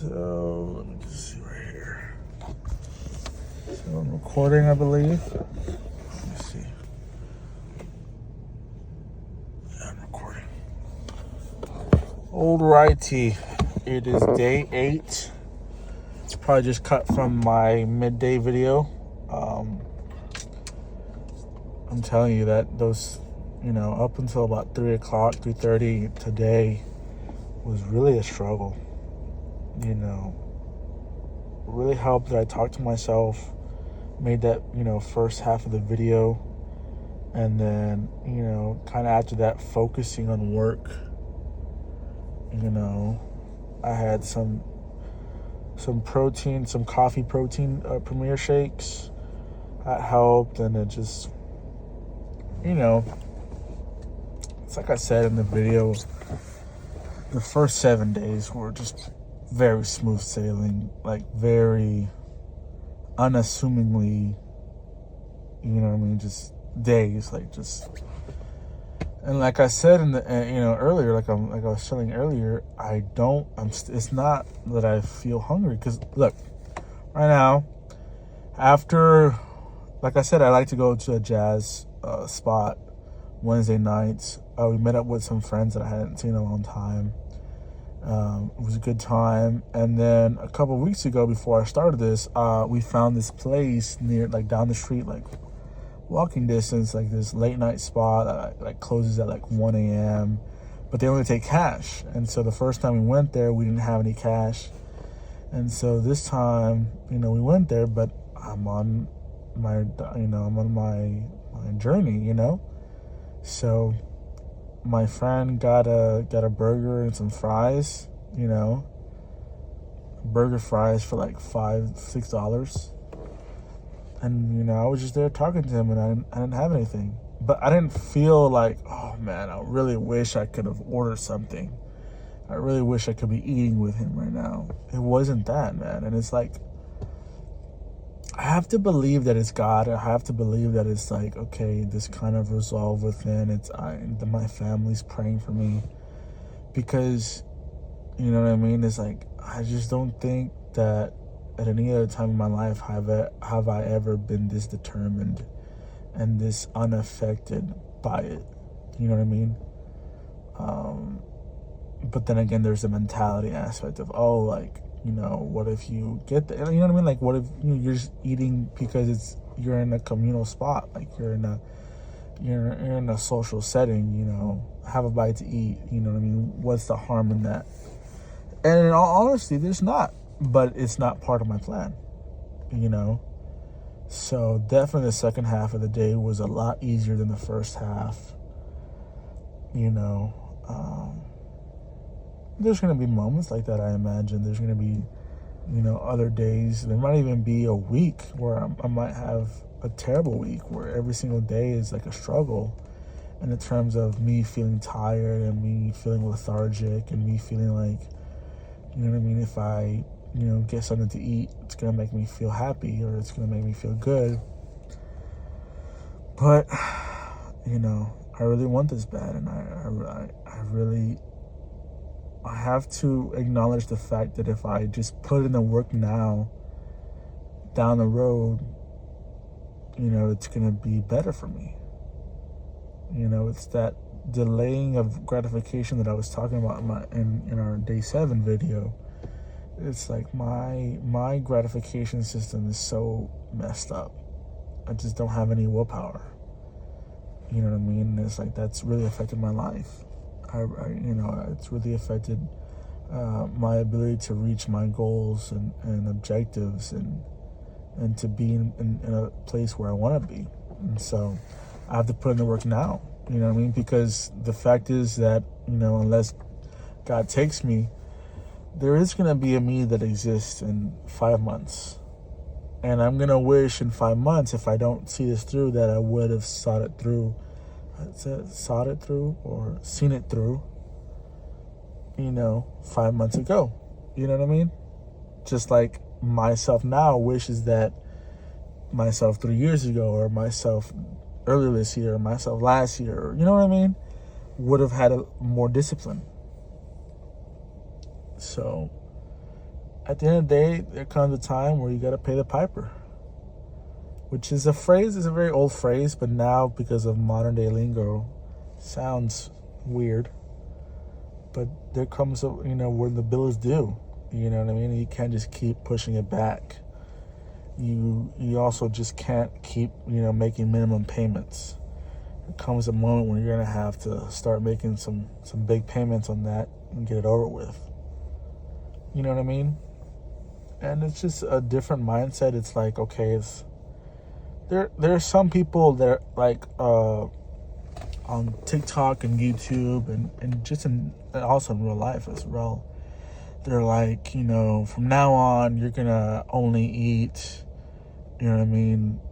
So let me just see right here. So I'm recording, I believe. Let me see. Yeah, I'm recording. Alrighty. It is day 8. It's probably just cut from my midday video. I'm telling you that those, up until about 3 o'clock, 3:30 today was really a struggle. Really helped that I talked to myself, made that, first half of the video, and then, kind of after that, focusing on work. I had some protein, some coffee protein Premier shakes. That helped, and it just, it's like I said in the video, the first 7 days were just very smooth sailing, like very unassumingly, just days, and like I said in the, earlier, like I was telling earlier, it's not that I feel hungry, because look, right now, after, like I said, I like to go to a jazz spot Wednesday nights. We met up with some friends that I hadn't seen in a long time. It was a good time. And then a couple of weeks ago, before I started this, we found this place near, down the street, walking distance, this late night spot that closes at 1 a.m. But they only take cash. And so the first time we went there, we didn't have any cash. And so this time, we went there, but I'm on my journey, So my friend got a burger and some fries, burger fries for $5-6. And, I was just there talking to him, and I didn't have anything. But I didn't feel like, oh man, I really wish I could have ordered something. I really wish I could be eating with him right now. It wasn't that, man. And it's I have to believe that it's God. I have to believe that it's okay, this kind of resolve within. My family's praying for me, because, you know what I mean? It's I just don't think that at any other time in my life have I ever been this determined and this unaffected by it. You know what I mean? But then again, there's the mentality aspect of, what if you get there? You know what I mean? What if you're just eating because you're in a communal spot, you're in a social setting, have a bite to eat, you know what I mean? What's the harm in that? And in all honesty, there's not, but it's not part of my plan, So definitely the second half of the day was a lot easier than the first half, There's going to be moments like that, I imagine. There's going to be, other days. There might even be a week where I might have a terrible week where every single day is a struggle. And in terms of me feeling tired and me feeling lethargic and me feeling if I, get something to eat, it's going to make me feel happy or it's going to make me feel good. But, I really want this bad, and I have to acknowledge the fact that if I just put in the work now, down the road, it's going to be better for me. It's that delaying of gratification that I was talking about in our day 7 video. It's my gratification system is so messed up. I just don't have any willpower. You know what I mean? It's that's really affected my life. It's really affected my ability to reach my goals and objectives and to be in a place where I want to be. And so I have to put in the work now, you know what I mean? Because the fact is that, unless God takes me, there is going to be a me that exists in 5 months. And I'm going to wish in 5 months, if I don't see this through, that I would have seen it through, you know, 5 months ago. You know what I mean? Just like myself now wishes that myself 3 years ago, or myself earlier this year, or myself last year, or, you know what I mean, would have had a more discipline. So at the end of the day, there comes a time where you got to pay the piper, which is a phrase, is a very old phrase, but now because of modern day lingo, sounds weird. But there comes a, when the bill is due, you know what I mean? You can't just keep pushing it back. You also just can't keep, making minimum payments. There comes a moment when you're going to have to start making some big payments on that and get it over with. You know what I mean? And it's just a different mindset. It's like, okay, there are some people that are like on TikTok and YouTube and just and also in real life as well. They're like, from now on you're gonna only eat,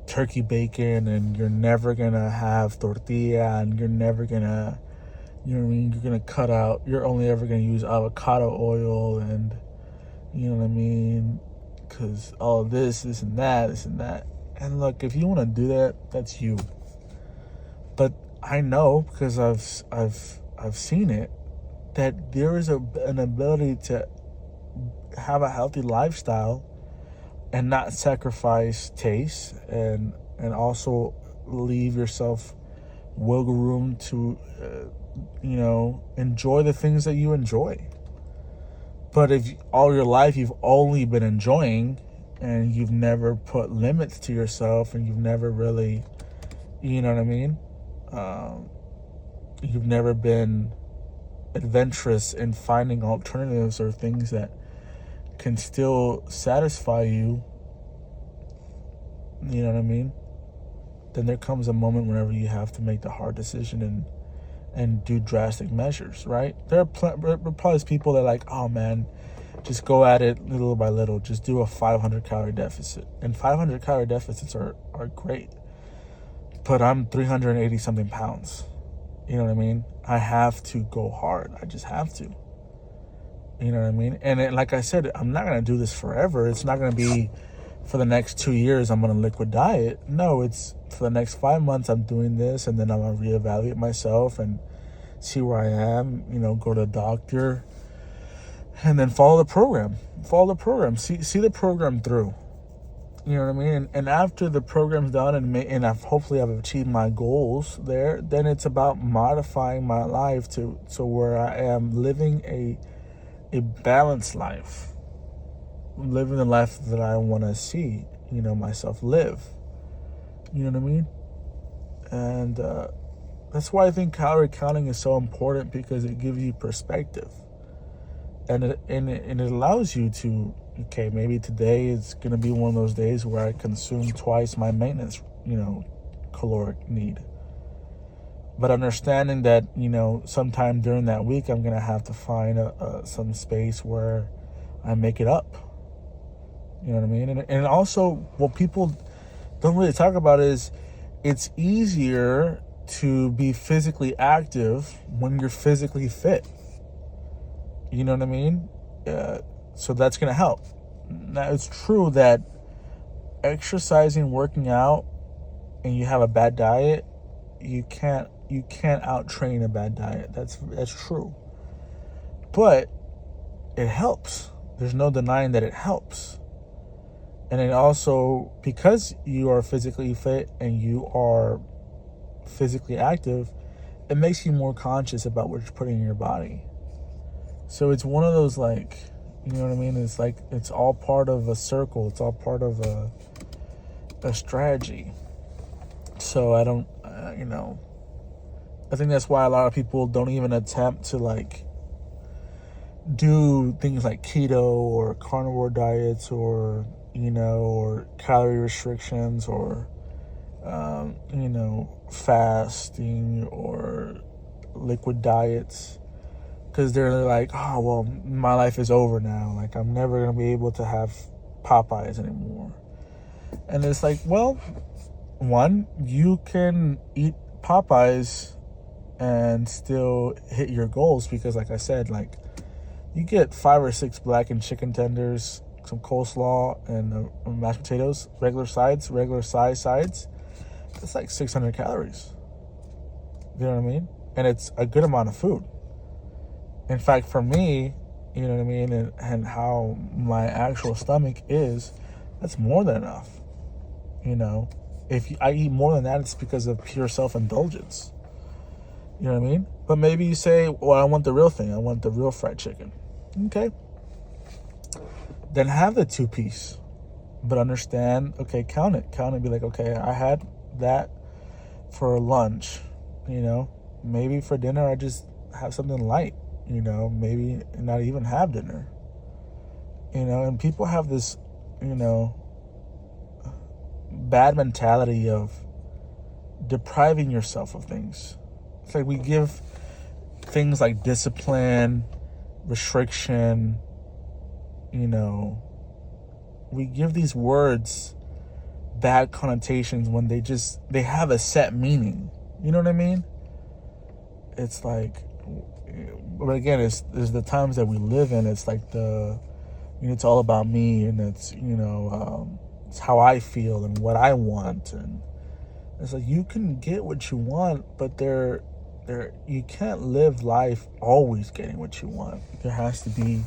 turkey bacon, and you're never gonna have tortilla, and you're never gonna, you're gonna cut out, you're only ever gonna use avocado oil, and because all this and that. And look, if you want to do that, that's you. But I know, because I've seen it, that there is an ability to have a healthy lifestyle and not sacrifice taste, and also leave yourself wiggle room to enjoy the things that you enjoy. But if all your life you've only been enjoying, and you've never put limits to yourself, and you've never really, you've never been adventurous in finding alternatives or things that can still satisfy you, then there comes a moment whenever you have to make the hard decision and do drastic measures, right? There are probably people that are like, oh man, just go at it little by little. Just do a 500 calorie deficit. And 500 calorie deficits are great. But I'm 380 something pounds. You know what I mean? I have to go hard. I just have to. You know what I mean? And like I said, I'm not going to do this forever. It's not going to be for the next 2 years I'm on a liquid diet. No, it's for the next 5 months I'm doing this, and then I'm going to reevaluate myself and see where I am, go to the doctor, and then follow the program. See the program through. You know what I mean? And after the program's done and hopefully I've achieved my goals there, then it's about modifying my life to where I am living a balanced life. Living the life that I want to see, myself live. You know what I mean? And that's why I think calorie counting is so important, because it gives you perspective. And it allows you to, okay, maybe today is going to be one of those days where I consume twice my maintenance, caloric need. But understanding that, sometime during that week, I'm going to have to find some space where I make it up. You know what I mean? And also, what people don't really talk about is it's easier to be physically active when you're physically fit. You know what I mean? So that's going to help. Now, it's true that exercising, working out, and you have a bad diet, you can't out-train a bad diet. That's true. But it helps. There's no denying that it helps. And it also, because you are physically fit and you are physically active, it makes you more conscious about what you're putting in your body. So it's one of those, like, you know what I mean? It's like, it's all part of a circle. It's all part of a strategy. So I don't, I think that's why a lot of people don't even attempt to, like, do things like keto or carnivore diets or, or calorie restrictions or, fasting or liquid diets. Because they're like, oh, well, my life is over now. Like, I'm never going to be able to have Popeyes anymore. And it's like, well, one, you can eat Popeyes and still hit your goals, because, like I said, like, you get 5 or 6 blackened chicken tenders, some coleslaw, and mashed potatoes, regular size sides. That's like 600 calories. You know what I mean? And it's a good amount of food. In fact, for me, you know what I mean, and how my actual stomach is, that's more than enough. You know, if I eat more than that, it's because of pure self-indulgence. You know what I mean? But maybe you say, well, I want the real thing. I want the real fried chicken. Okay. Then have the 2-piece. But understand, okay, count it. Count it. Be like, okay, I had that for lunch. You know, maybe for dinner, I just have something light. You know, maybe not even have dinner. You know, and people have this, you know, bad mentality of depriving yourself of things. It's like we give things like discipline, restriction, you know, we give these words bad connotations when they have a set meaning. You know what I mean? It's like, but again, it's the times that we live in. It's like it's all about me, and it's, it's how I feel and what I want, and it's like you can get what you want, but you can't live life always getting what you want. There has to be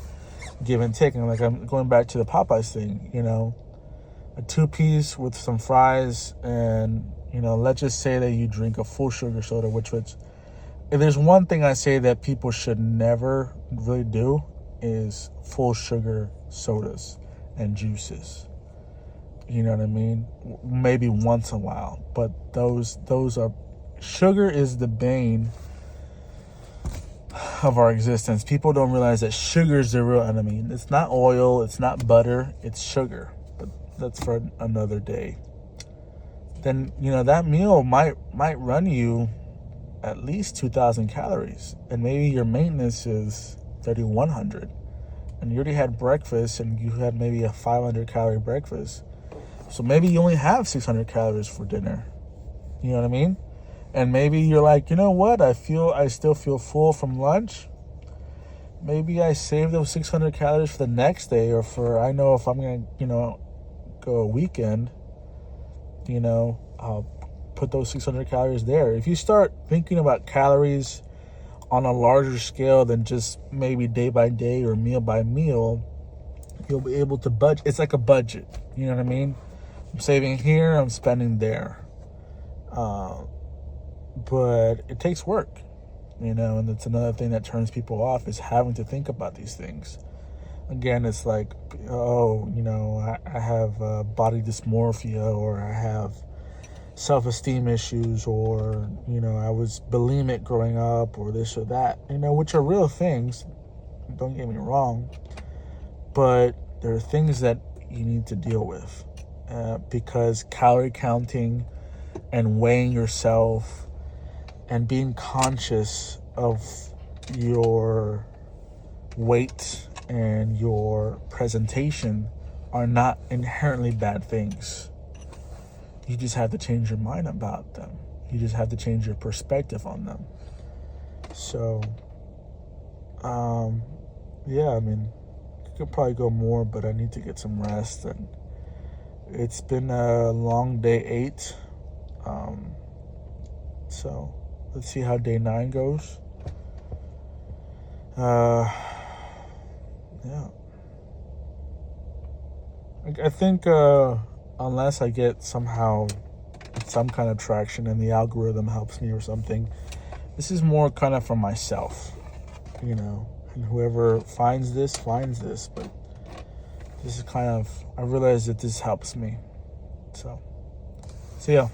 give and take. And like, I'm going back to the Popeyes thing, a 2-piece with some fries, and let's just say that you drink a full sugar soda, which if there's one thing I say that people should never really do, is full sugar sodas and juices. You know what I mean? Maybe once in a while, but those are, sugar is the bane of our existence. People don't realize that sugar is the real enemy. It's not oil, it's not butter, it's sugar. But that's for another day. Then that meal might run you at least 2,000 calories, and maybe your maintenance is 3,100, and you already had breakfast, and you had maybe a 500 calorie breakfast. So maybe you only have 600 calories for dinner. You know what I mean? And maybe you're like, you know what? I still feel full from lunch. Maybe I save those 600 calories for the next day, or I know if I'm going to, go a weekend, I'll put those 600 calories there. If you start thinking about calories on a larger scale than just maybe day by day or meal by meal, you'll be able to budget. It's like a budget. You know what I mean? I'm saving here, I'm spending there. But it takes work, and that's another thing that turns people off, is having to think about these things. Again, it's like, I have body dysmorphia, or I have self-esteem issues, or, I was bulimic growing up, or this or that, which are real things. Don't get me wrong. But there are things that you need to deal with, because calorie counting and weighing yourself and being conscious of your weight and your presentation are not inherently bad things. You just have to change your mind about them. You just have to change your perspective on them. So, yeah, I mean, I could probably go more, but I need to get some rest. And it's been a long day 8. So let's see how day 9 goes. Yeah. I think unless I get somehow some kind of traction and the algorithm helps me or something, this is more kind of for myself, and whoever finds this, but this is kind of, I realize that this helps me. So, see ya.